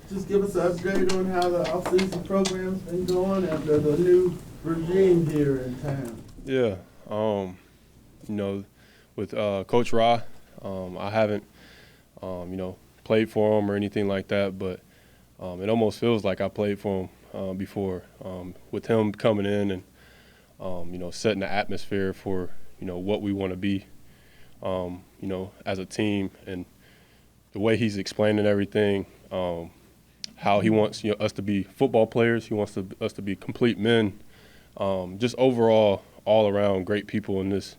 just give us an update on how the offseason program's been going after the new regime here in town. Yeah, with Coach Ra, I haven't, played for him or anything like that, but it almost feels like I played for him before. With him coming in and, setting the atmosphere for, what we want to be, as a team, and the way he's explaining everything, how he wants us to be football players, he wants us to be complete men, just overall, all around great people in this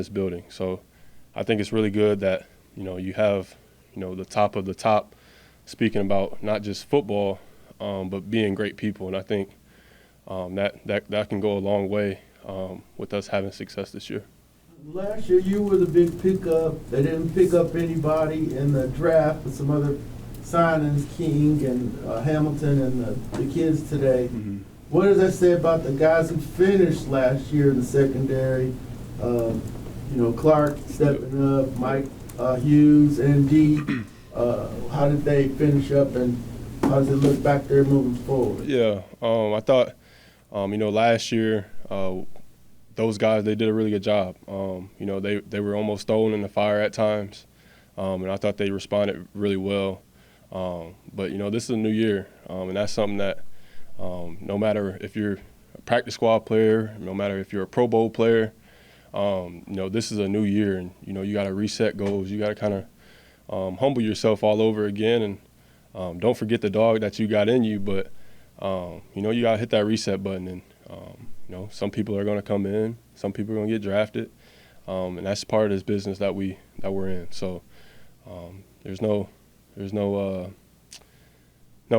building. So I think it's really good that you have the top of the top speaking about not just football, but being great people, and I think that can go a long way with us having success this year. Last year you were the big pickup. They didn't pick up anybody in the draft, but some other signings, King and Hamilton and the kids today. Mm-hmm. What does that say about the guys who finished last year in the secondary? Clark stepping up, Mike Hughes, and D. How did they finish up, and how does it look back there moving forward? Yeah, I thought, last year, those guys, they did a really good job. They were almost thrown in the fire at times, and I thought they responded really well. But this is a new year, and that's something that no matter if you're a practice squad player, no matter if you're a Pro Bowl player, this is a new year, and you got to reset goals. You got to kind of humble yourself all over again, and don't forget the dog that you got in you. But you got to hit that reset button, and some people are going to come in, some people are going to get drafted, and that's part of this business that we're in. So there's no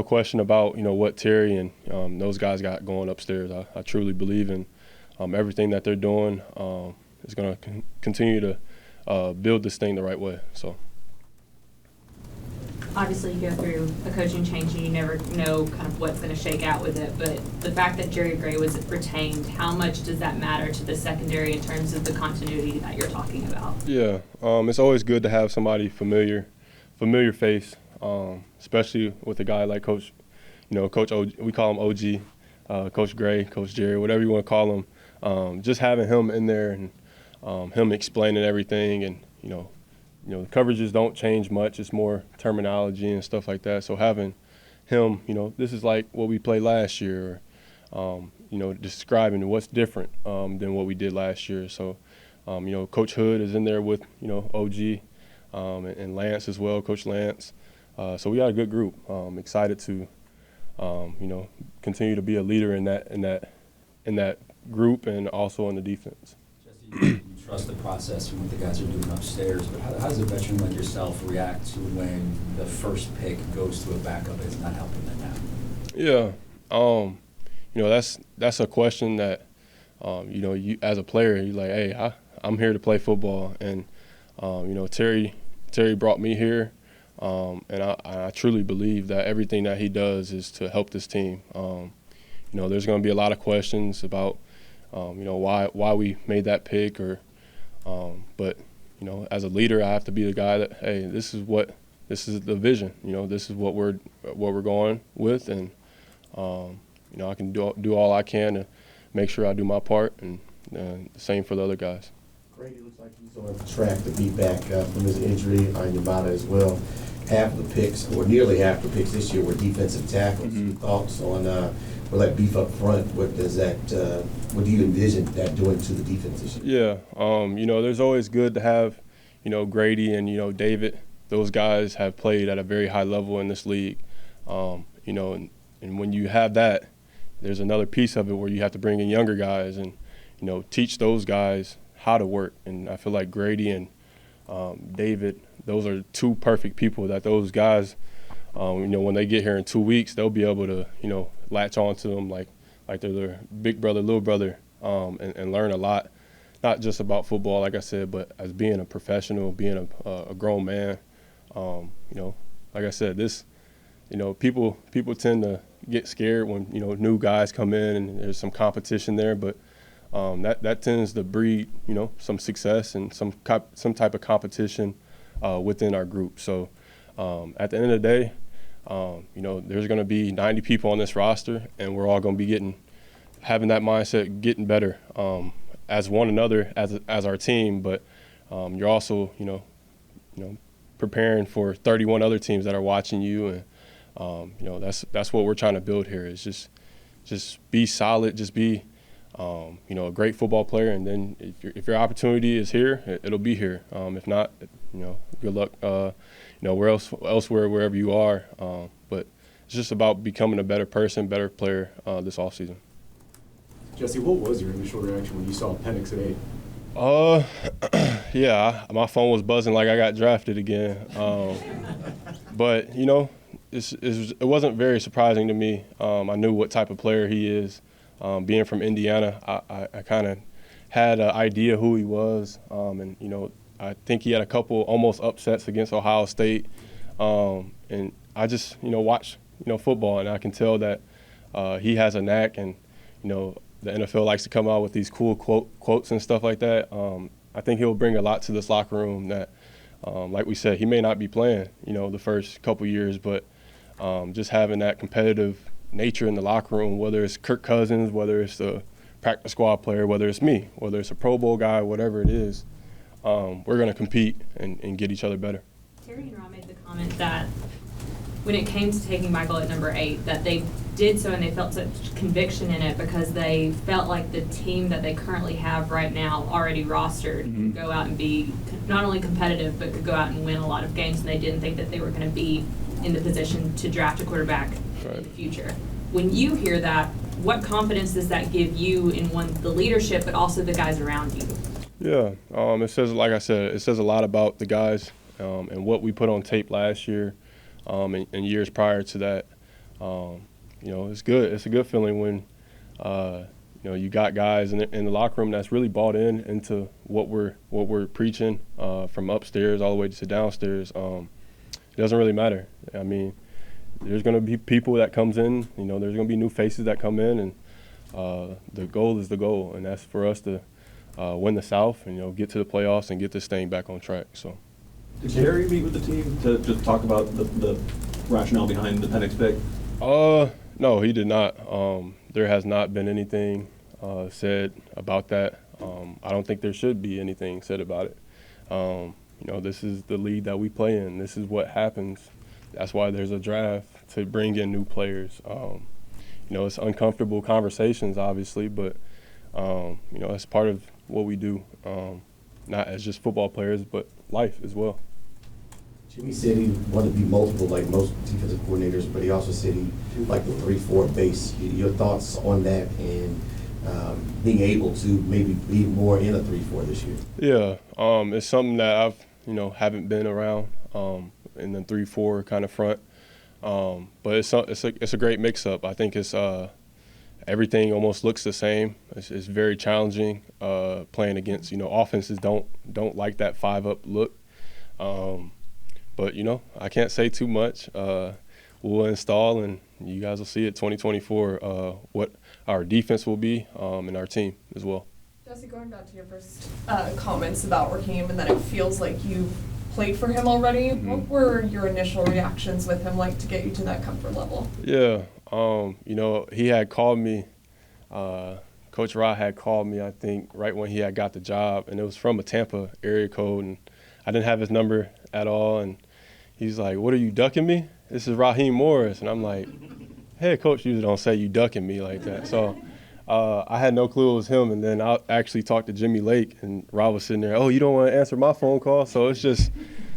question about what Terry and those guys got going upstairs. I truly believe in everything that they're doing is going to continue to build this thing the right way. So. Obviously, you go through a coaching change and you never know kind of what's going to shake out with it, but the fact that Jerry Gray was retained, how much does that matter to the secondary in terms of the continuity that you're talking about? Yeah, it's always good to have somebody familiar face, especially with a guy like Coach OG, we call him OG, Coach Gray, Coach Jerry, whatever you want to call him. Just having him in there and him explaining everything, and the coverages don't change much. It's more terminology and stuff like that. So having him, this is like what we played last year, describing what's different than what we did last year. So, Coach Hood is in there with, OG and Lance as well, Coach Lance. So we got a good group. Excited to, continue to be a leader in that group and also in the defense. Jessie, you trust the process and what the guys are doing upstairs, but how does a veteran like yourself react to when the first pick goes to a backup and it's not helping them out? Yeah, that's a question that, you as a player, you're like, hey, I'm here to play football, and Terry brought me here, and I truly believe that everything that he does is to help this team. There's going to be a lot of questions about, why we made that pick, but as a leader, I have to be the guy that, hey, this is the vision. This is what we're going with, and I can do all I can to make sure I do my part, and the same for the other guys. Grady looks like he's on track to be back from his injury on Yamada as well. Half of the picks, or nearly half the picks this year, were defensive tackles. Mm-hmm. Thoughts on that beef up front? What do you envision that doing to the defense this year? Yeah, there's always good to have, Grady and David. Those guys have played at a very high level in this league, and when you have that, there's another piece of it where you have to bring in younger guys and teach those guys how to work. And I feel like Grady and David, those are two perfect people that those guys, when they get here in 2 weeks, they'll be able to, latch on to them like they're their big brother, little brother, and learn a lot, not just about football, like I said, but as being a professional, being a grown man. Like I said, people tend to get scared when, new guys come in and there's some competition there, but that tends to breed, some success and some type of competition within our group. So at the end of the day, You know, there's going to be 90 people on this roster, and we're all going to be having that mindset, getting better as one another, as our team. But you're also, you know, preparing for 31 other teams that are watching you, and you know, that's what we're trying to build here. Is just be solid, just be you know, a great football player, and then if your opportunity is here, it'll be here. If not, you know, good luck. You know, elsewhere, wherever you are. But it's just about becoming a better person, better player this offseason. Jessie, what was your initial reaction when you saw Penix at 8? Yeah, my phone was buzzing like I got drafted again. But you know, it wasn't very surprising to me. I knew what type of player he is. Being from Indiana, I kind of had an idea who he was, and you know, I think he had a couple almost upsets against Ohio State, and I just, you know, watch, you know, football, and I can tell that he has a knack, and you know, the NFL likes to come out with these cool quotes and stuff like that. I think he'll bring a lot to this locker room that, like we said, he may not be playing, you know, the first couple years, but just having that competitive nature in the locker room, whether it's Kirk Cousins, whether it's the practice squad player, whether it's me, whether it's a Pro Bowl guy, whatever it is, we're going to compete and get each other better. Terry and Rob made the comment that when it came to taking Michael at number 8, that they did so and they felt such conviction in it because they felt like the team that they currently have right now, already rostered, could go out and be not only competitive, but could go out and win a lot of games, and they didn't think that they were going to be in the position to draft a quarterback in the future. When you hear that, what confidence does that give you in, one, the leadership, but also the guys around you? Yeah, it says, like I said, it says a lot about the guys and what we put on tape last year and years prior to that. You know, it's good. It's a good feeling when you know, you got guys in the locker room that's really bought into what we're preaching from upstairs all the way to downstairs. It doesn't really matter. I mean, there's going to be people that comes in. You know, there's going to be new faces that come in, and the goal is the goal, and that's for us to win the South and, you know, get to the playoffs and get this thing back on track. So. Did Terry meet with the team to just talk about the rationale behind the Penix pick? No, he did not. There has not been anything said about that. I don't think there should be anything said about it. You know, this is the league that we play in. This is what happens. That's why there's a draft to bring in new players. You know, it's uncomfortable conversations, obviously, but you know, it's part of what we do, not as just football players, but life as well. Jimmy said he wanted to be multiple, like most defensive coordinators, but he also said he liked the 3-4 base. Your thoughts on that and being able to maybe be more in a 3-4 this year? Yeah, it's something that I've, you know, haven't been around in the 3-4 kind of front, but it's a great mix-up. I think it's everything almost looks the same. It's very challenging playing against, you know, offenses don't like that 5-up look. But, you know, I can't say too much. We'll install, and you guys will see it 2024 what our defense will be and our team as well. Jessie, going back to your first comments about Raheem and that it feels like you've played for him already, what were your initial reactions with him like to get you to that comfort level? Yeah, you know, he had called me, Coach Ra had called me, I think, right when he had got the job, and it was from a Tampa area code, and I didn't have his number at all, and he's like, "What, are you ducking me? This is Raheem Morris." And I'm like, "Hey, coach usually don't say you ducking me like that." So I had no clue it was him, and then I actually talked to Jimmy Lake, and Rob was sitting there, "Oh, you don't want to answer my phone call?" So it's just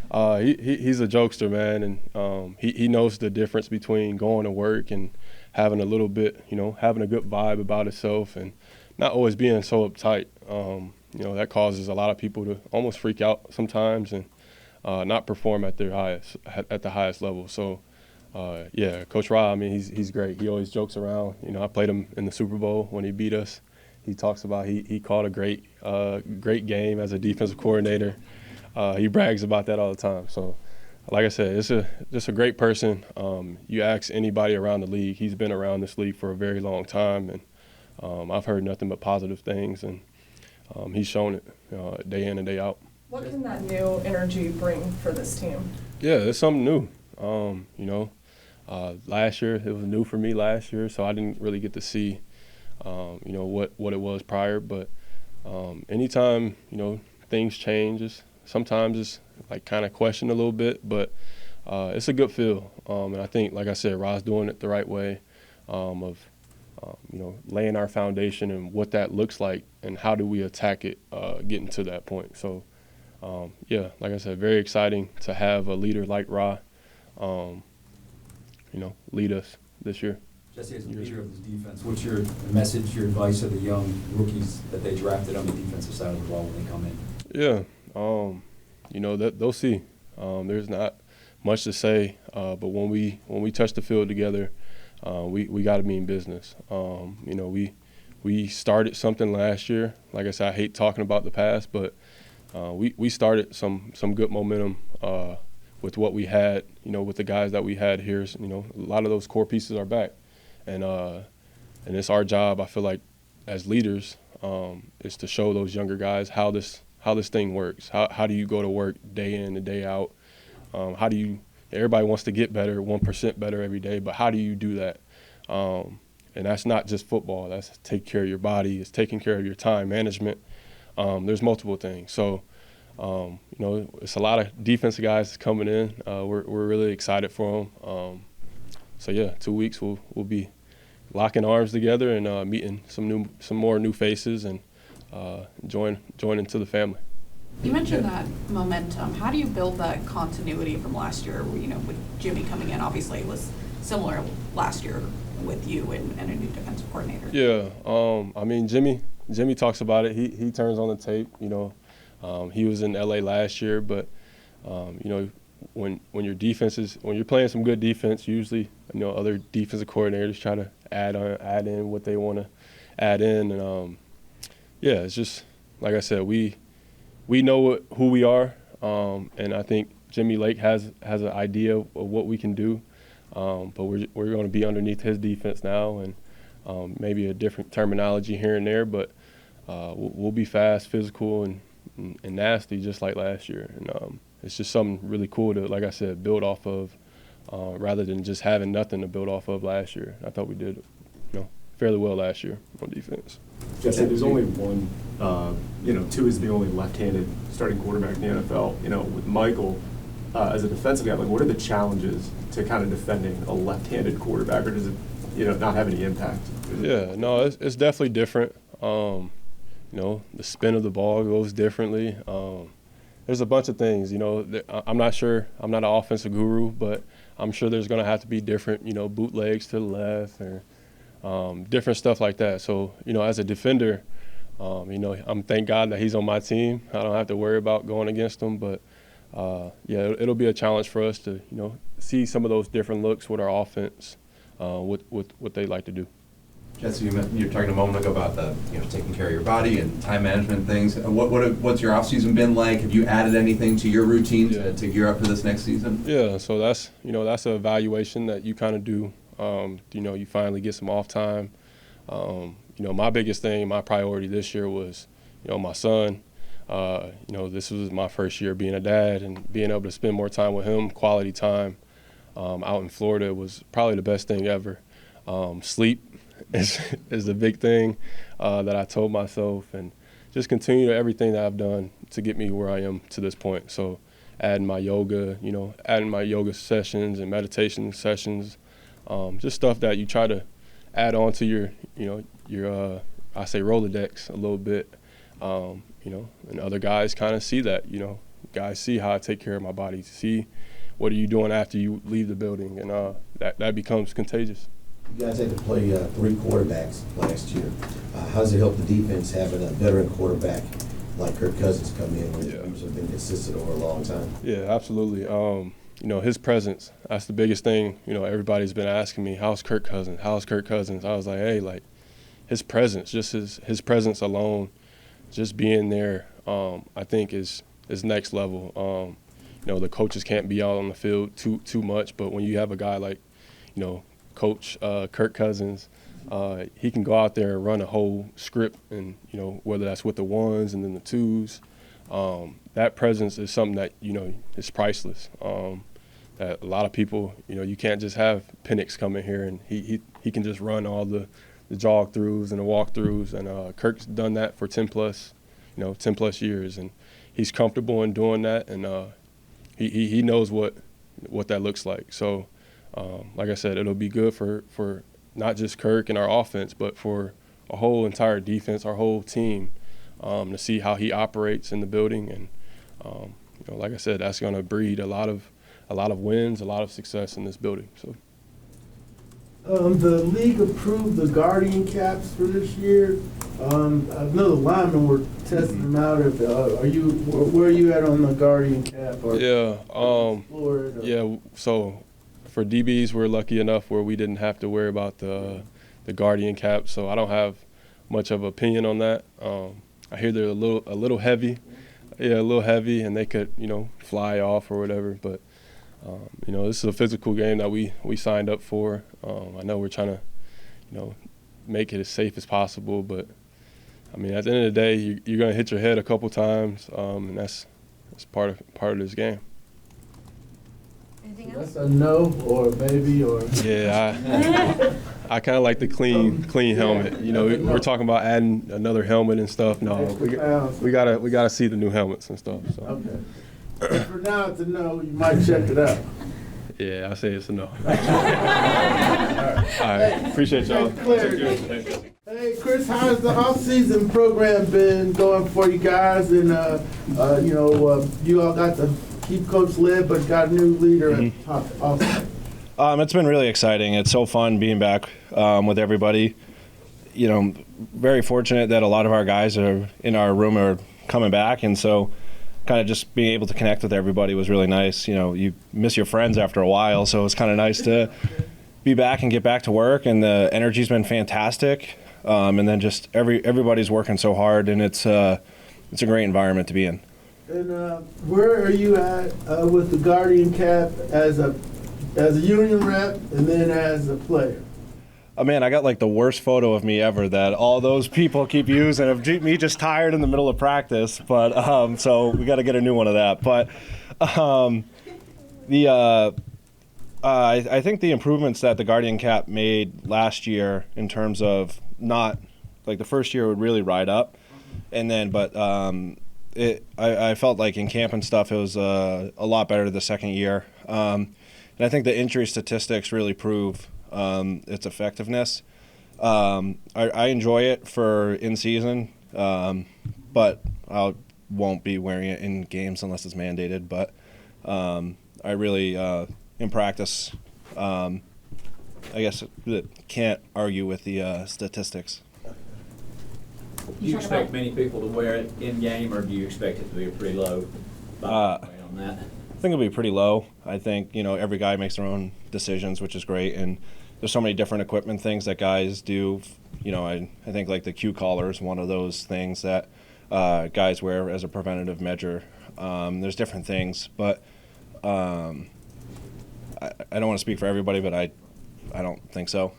he's a jokester, man, and he knows the difference between going to work and having a little bit, you know, having a good vibe about himself and not always being so uptight. You know, that causes a lot of people to almost freak out sometimes and not perform at the highest level. So, yeah, Coach Ra, I mean, he's great. He always jokes around. You know, I played him in the Super Bowl when he beat us. He talks about he called a great game as a defensive coordinator. He brags about that all the time. So, like I said, it's just a great person. You ask anybody around the league, he's been around this league for a very long time, and I've heard nothing but positive things, and he's shown it day in and day out. What can that new energy bring for this team? Yeah, it's something new. You know, Last year, it was new for me last year, so I didn't really get to see, what it was prior. But anytime, things change, sometimes it's like kind of questioned a little bit, but it's a good feel. And I think, like I said, Rod's doing it the right way of laying our foundation and what that looks like and how do we attack it getting to that point. So, like I said, very exciting to have a leader like Rod, lead us this year. Jesse, as a leader of this defense, what's your message, your advice to the young rookies that they drafted on the defensive side of the ball when they come in? Yeah, that they'll see. There's not much to say, but when we touch the field together, we got to mean business. We started something last year. Like I said, I hate talking about the past, but we started some good momentum with what we had. With the guys that we had here. A lot of those core pieces are back, and it's our job. I feel like as leaders, is to show those younger guys how this thing works. How do you go to work day in and day out? Everybody wants to get better, 1% better every day, but how do you do that? And that's not just football. That's take care of your body. It's taking care of your time management. There's multiple things. So, it's a lot of defensive guys coming in. We're really excited for them. 2 weeks we'll be locking arms together and meeting some more new faces and join into the family. You mentioned that momentum. How do you build that continuity from last year? With Jimmy coming in, obviously it was similar last year with you and a new defensive coordinator. Yeah. Jimmy talks about it. He turns on the tape. He was in LA last year, but when you're playing some good defense, usually other defensive coordinators try to add in what they want to add in, and it's just like I said, we know who we are, and I think Jimmy Lake has an idea of what we can do, but we're going to be underneath his defense now, and maybe a different terminology here and there, but we'll be fast, physical, and nasty just like last year. And it's just something really cool to, like I said, build off of, rather than just having nothing to build off of last year. I thought we did, fairly well last year on defense. Jesse, there's only one, Tua is the only left-handed starting quarterback in the NFL. With Michael, as a defensive guy, what are the challenges to kind of defending a left-handed quarterback, or does it, not have any impact? Yeah, no, it's definitely different. The spin of the ball goes differently. There's a bunch of things, I'm not sure. I'm not an offensive guru, but I'm sure there's going to have to be different, bootlegs to the left or different stuff like that. So, as a defender, I'm thank God that he's on my team. I don't have to worry about going against him. But, it'll be a challenge for us to, see some of those different looks with our offense, with what they like to do. Jesse, you were talking a moment ago about the taking care of your body and time management things. What's your offseason been like? Have you added anything to your routine to gear up for this next season? Yeah, so that's that's an evaluation that you kind of do. You finally get some off time. My biggest thing, my priority this year was my son. This was my first year being a dad, and being able to spend more time with him, quality time out in Florida was probably the best thing ever. Sleep is the big thing that I told myself, and just continue everything that I've done to get me where I am to this point. So adding my yoga sessions and meditation sessions, just stuff that you try to add on to your I say Rolodex a little bit, and other guys kind of see that, guys see how I take care of my body, see what are you doing after you leave the building, and that becomes contagious. You guys had to play 3 quarterbacks last year. How does it help the defense having a veteran quarterback like Kirk Cousins come in when he's been consistent over a long time? Yeah, absolutely. His presence, that's the biggest thing. Everybody's been asking me, how's Kirk Cousins? How's Kirk Cousins? I was like, hey, his presence, just his presence alone, just being there, I think is next level. The coaches can't be out on the field too much, but when you have a guy like, Coach Kirk Cousins, he can go out there and run a whole script, and whether that's with the ones and then the twos, that presence is something that is priceless. that a lot of people, you can't just have Penix come in here and he can just run all the jog throughs and the walk throughs. And Kirk's done that for 10 plus years, and he's comfortable in doing that, and he knows what that looks like. So, like I said, it'll be good for not just Kirk and our offense, but for a whole entire defense, our whole team, to see how he operates in the building. And like I said, that's going to breed a lot of wins, a lot of success in this building. So. The league approved the Guardian caps for this year. I know the linemen were testing them out. Where are you at on the Guardian cap? Yeah. So for DBs, we're lucky enough where we didn't have to worry about the Guardian cap. So I don't have much of an opinion on that. I hear they're a little heavy. Yeah, a little heavy, and they could fly off or whatever. But this is a physical game that we signed up for. I know we're trying to, make it as safe as possible. But, I mean, at the end of the day, you're going to hit your head a couple times, and that's part of this game. Anything else? That's a no or maybe or. Yeah, I kind of like the clean helmet. We're talking about adding another helmet and stuff. No, we gotta see the new helmets and stuff. So. Okay. For now, it's a no. You might check it out. Yeah, I say it's a no. All right. Appreciate y'all. Hey, Chris, how's the off-season program been going for you guys? And you all got to keep Coach led, but got a new leader at the top also. It's been really exciting. It's so fun being back with everybody. Very fortunate that a lot of our guys are in our room are coming back, and so kind of just being able to connect with everybody was really nice. You miss your friends after a while, so it's kind of nice to be back and get back to work, and the energy's been fantastic. And then just everybody's working so hard, and it's a great environment to be in. And where are you at with the Guardian cap as a union rep and then as a player? Oh man, I got like the worst photo of me ever that all those people keep using of me just tired in the middle of practice. But so we got to get a new one of that. But I think the improvements that the Guardian cap made last year in terms of not like the first year would really ride up, and then I felt like in camp and stuff it was a lot better the second year, and I think the injury statistics really prove its effectiveness. I enjoy it for in season, but I won't be wearing it in games unless it's mandated. But I really in practice, I guess can't argue with the statistics. Do you expect many people to wear it in game, or do you expect it to be pretty low on that? I think it'll be pretty low. I think every guy makes their own decisions, which is great, and there's so many different equipment things that guys do. I think like the Q collar is one of those things that guys wear as a preventative measure. There's different things, but I don't want to speak for everybody, but I don't think so.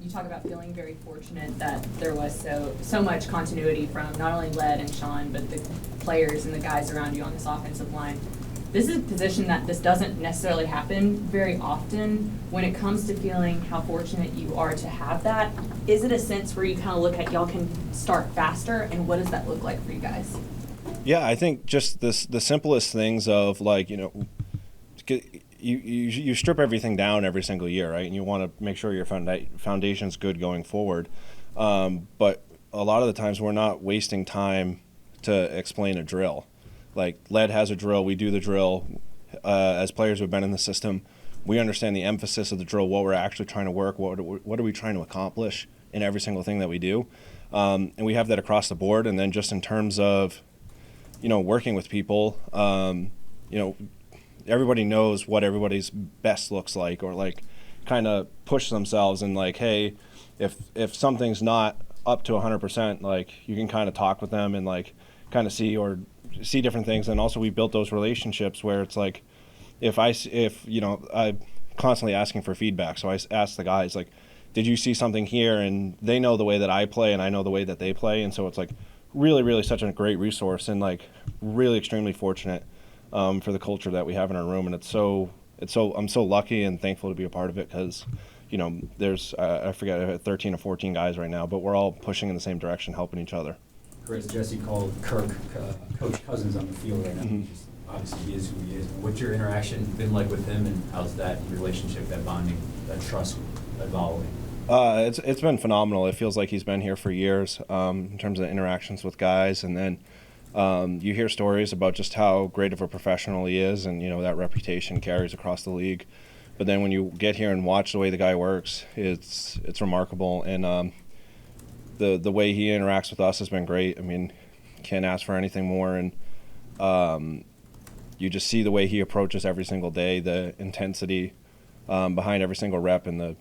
You talk about feeling very fortunate that there was so much continuity from not only Led and Sean, but the players and the guys around you on this offensive line. This is a position that this doesn't necessarily happen very often. When it comes to feeling how fortunate you are to have that, is it a sense where you kind of look at y'all can start faster, and what does that look like for you guys? Yeah, I think just the simplest things of like, you strip everything down every single year, right? And you want to make sure your foundation's good going forward. But a lot of the times we're not wasting time to explain a drill. Like Led has a drill, we do the drill. As players who have been in the system, we understand the emphasis of the drill, what we're actually trying to work, what are we trying to accomplish in every single thing that we do. And we have that across the board. And then just in terms of, working with people, everybody knows what everybody's best looks like, or like kind of push themselves and like, hey, if something's not up to 100%, like you can kind of talk with them and like kind of see different things. And also we built those relationships where it's like, I'm constantly asking for feedback. So I ask the guys like, did you see something here? And they know the way that I play and I know the way that they play. And so it's like really, really such a great resource, and like really extremely fortunate for the culture that we have in our room, and I'm so lucky and thankful to be a part of it because, there's I forget 13 or 14 guys right now, but we're all pushing in the same direction, helping each other. Chris, Jessie called Kirk Coach Cousins on the field right now. Mhm. Just, obviously, he is who he is. What's your interaction been like with him, and how's that relationship, that bonding, that trust evolving? It's been phenomenal. It feels like he's been here for years in terms of interactions with guys, and then you hear stories about just how great of a professional he is, and that reputation carries across the league. But then when you get here and watch the way the guy works, it's remarkable, and the way he interacts with us has been great. I mean, can't ask for anything more, and you just see the way he approaches every single day, the intensity behind every single rep, and the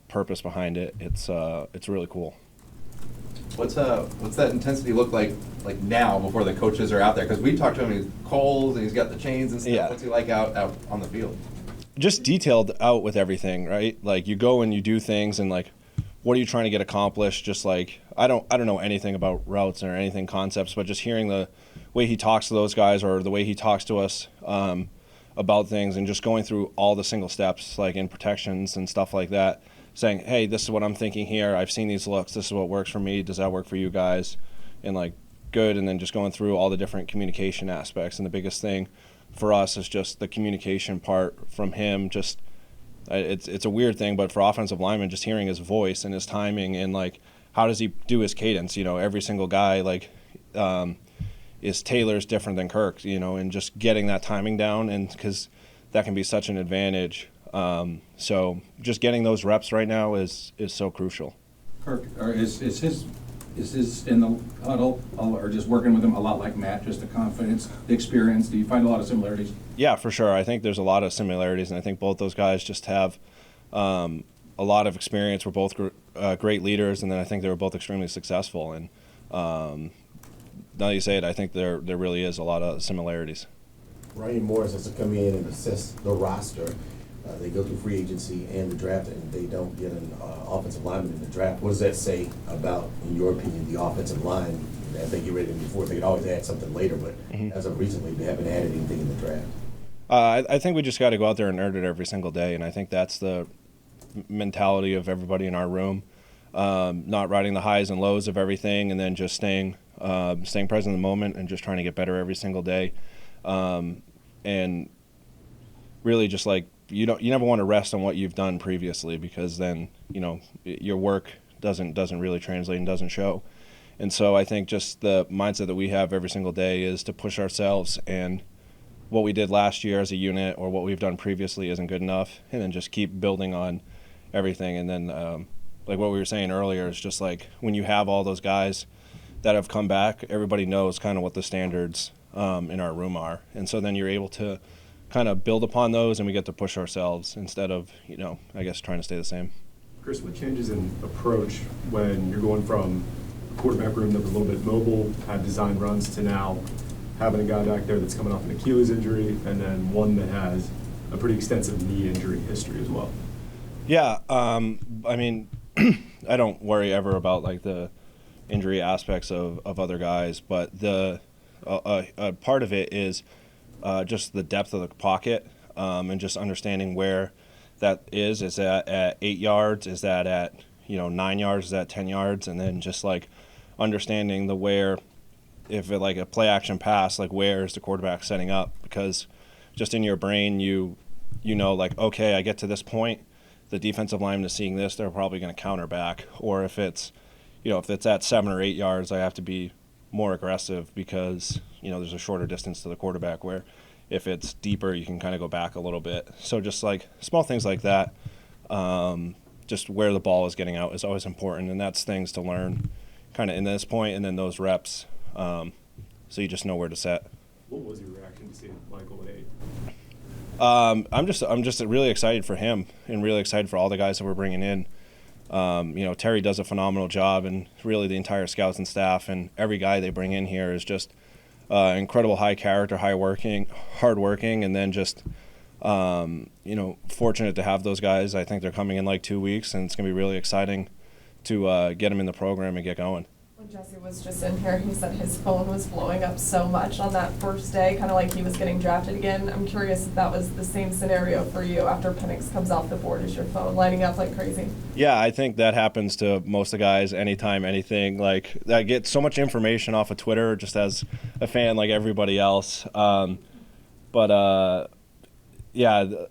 purpose behind it. It's really cool. What's that intensity look like now before the coaches are out there? Because we talked to him, he's Coles and he's got the chains and stuff. Yeah. What's he like out on the field? Just detailed out with everything, right? Like you go and you do things, and like, what are you trying to get accomplished? Just like I don't know anything about routes or anything concepts, but just hearing the way he talks to those guys or the way he talks to us about things, and just going through all the single steps, like in protections and stuff like that, saying, hey, this is what I'm thinking here. I've seen these looks. This is what works for me. Does that work for you guys? And like, good. And then just going through all the different communication aspects. And the biggest thing for us is just the communication part from him. Just it's a weird thing, but for offensive linemen, just hearing his voice and his timing and like, how does he do his cadence? Every single guy like is Taylor's different than Kirk, and just getting that timing down, and because that can be such an advantage. So just getting those reps right now is so crucial. Kirk, is his in the huddle or just working with him a lot like Matt? Just the confidence, the experience. Do you find a lot of similarities? Yeah, for sure. I think there's a lot of similarities, and I think both those guys just have a lot of experience. We're both great leaders, and then I think they were both extremely successful. And now that you say it, I think there really is a lot of similarities. Ryan Morris has to come in and assess the roster. They go through free agency and the draft, and they don't get an offensive lineman in the draft. What does that say about, in your opinion, the offensive line? I think you read it before. They could always add something later, but as of recently, they haven't added anything in the draft. I think we just got to go out there and earn it every single day, and I think that's the mentality of everybody in our room. Not riding the highs and lows of everything, and then just staying present in the moment and just trying to get better every single day. And really just like, you never want to rest on what you've done previously, because then, your work doesn't really translate and doesn't show. And so I think just the mindset that we have every single day is to push ourselves, and what we did last year as a unit or what we've done previously isn't good enough, and then just keep building on everything. And then like what we were saying earlier, is just like when you have all those guys that have come back, everybody knows kind of what the standards in our room are. And so then you're able to kind of build upon those, and we get to push ourselves instead of, I guess, trying to stay the same. Chris, what changes in approach when you're going from a quarterback room that was a little bit mobile, had design runs, to now having a guy back there that's coming off an Achilles injury, and then one that has a pretty extensive knee injury history as well? Yeah, I mean, I don't worry ever about like the injury aspects of other guys, but the a part of it is just the depth of the pocket, and just understanding where that is. Is that at 8 yards? Is that at 9 yards? Is that 10 yards? And then just like understanding the where, if it like a play action pass, like where is the quarterback setting up? Because just in your brain, you know like, okay, I get to this point, the defensive lineman is seeing this, they're probably going to counter back. Or if it's if it's at 7 or 8 yards, I have to be more aggressive, because there's a shorter distance to the quarterback, where if it's deeper, you can kind of go back a little bit. So just like small things like that, just where the ball is getting out is always important, and that's things to learn kind of in this point, and then those reps, so you just know where to set. What was your reaction to seeing Michael at 8? I'm just really excited for him, and really excited for all the guys that we're bringing in. Terry does a phenomenal job, and really the entire scouts and staff and every guy they bring in here is just incredible high character, hard working, and then just fortunate to have those guys. I think they're coming in like 2 weeks, and it's going to be really exciting to get them in the program and get going. When Jesse was just in here, he said his phone was blowing up so much on that first day, kind of like he was getting drafted again. I'm curious if that was the same scenario for you after Penix comes off the board. Is your phone lighting up like crazy? Yeah, I think that happens to most of the guys anytime, anything. Like, I get so much information off of Twitter just as a fan like everybody else. Yeah,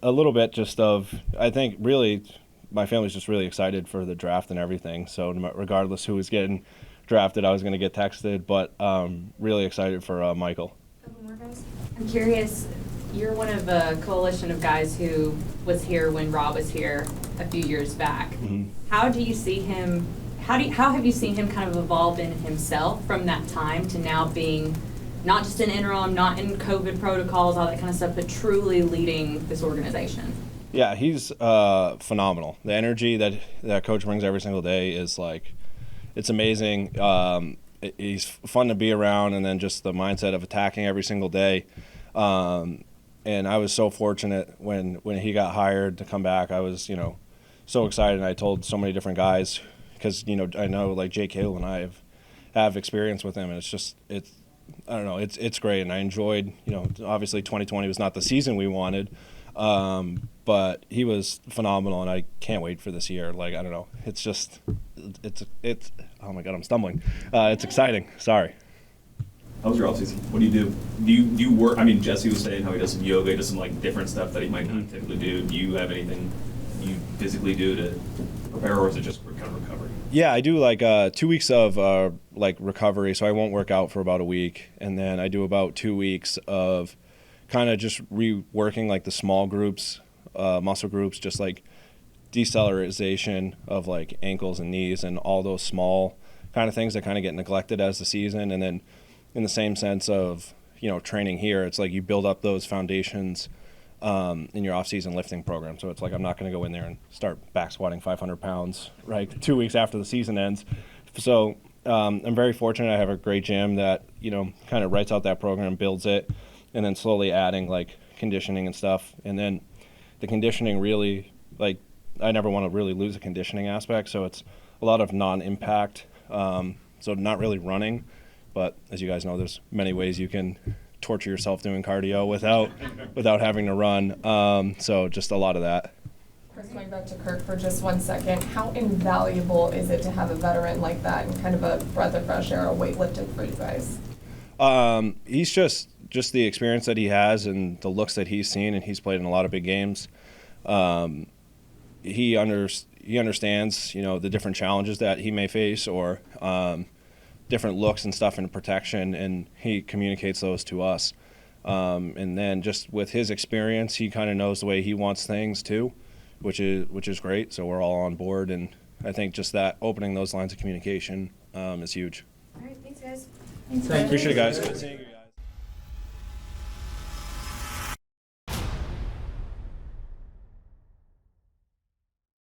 a little bit just of, I think really my family's just really excited for the draft and everything. So regardless who was getting drafted, I was going to get texted, but really excited for Michael. Couple more guys. I'm curious, you're one of a coalition of guys who was here when Rob was here a few years back. Mm-hmm. How do you see him, how have you seen him kind of evolve in himself from that time to now being not just an interim, not in COVID protocols, all that kind of stuff, but truly leading this organization? Yeah, he's phenomenal. The energy that coach brings every single day is like, it's amazing. He's fun to be around, and then just the mindset of attacking every single day. And I was so fortunate when he got hired to come back. I was, so excited. And I told so many different guys because, I know like Jake Hale and I have experience with him, and I don't know, it's great. And I enjoyed, obviously 2020 was not the season we wanted, but he was phenomenal, and I can't wait for this year. Like, I don't know, it's oh my God, I'm stumbling. It's exciting. Sorry. How was your offseason? What do you do? Do you work? I mean, Jesse was saying how he does some yoga, does some like different stuff that he might not typically do. Do you have anything you physically do to prepare, or is it just kind of recovery? Yeah, I do like 2 weeks of like recovery, so I won't work out for about a week, and then I do about 2 weeks of kind of just reworking like the small groups, muscle groups, just like decelerization of like ankles and knees and all those small kind of things that kind of get neglected as the season. And then in the same sense of, training here, it's like you build up those foundations in your off-season lifting program. So it's like I'm not going to go in there and start back squatting 500 pounds, right, 2 weeks after the season ends. So I'm very fortunate. I have a great gym that, kind of writes out that program, builds it, and then slowly adding like conditioning and stuff. And then the conditioning really, like, I never want to really lose the conditioning aspect. So it's a lot of non-impact. So not really running, but as you guys know, there's many ways you can torture yourself doing cardio without having to run. So just a lot of that. Chris, going back to Kirk for just 1 second, how invaluable is it to have a veteran like that and kind of a breath of fresh air, a weightlifting for you guys? He's just the experience that he has and the looks that he's seen, and he's played in a lot of big games. He understands, the different challenges that he may face, or different looks and stuff in protection, and he communicates those to us. And then just with his experience, he kind of knows the way he wants things too, which is great. So we're all on board, and I think just that opening those lines of communication is huge. All right, thanks guys. Appreciate it, guys. Good seeing you.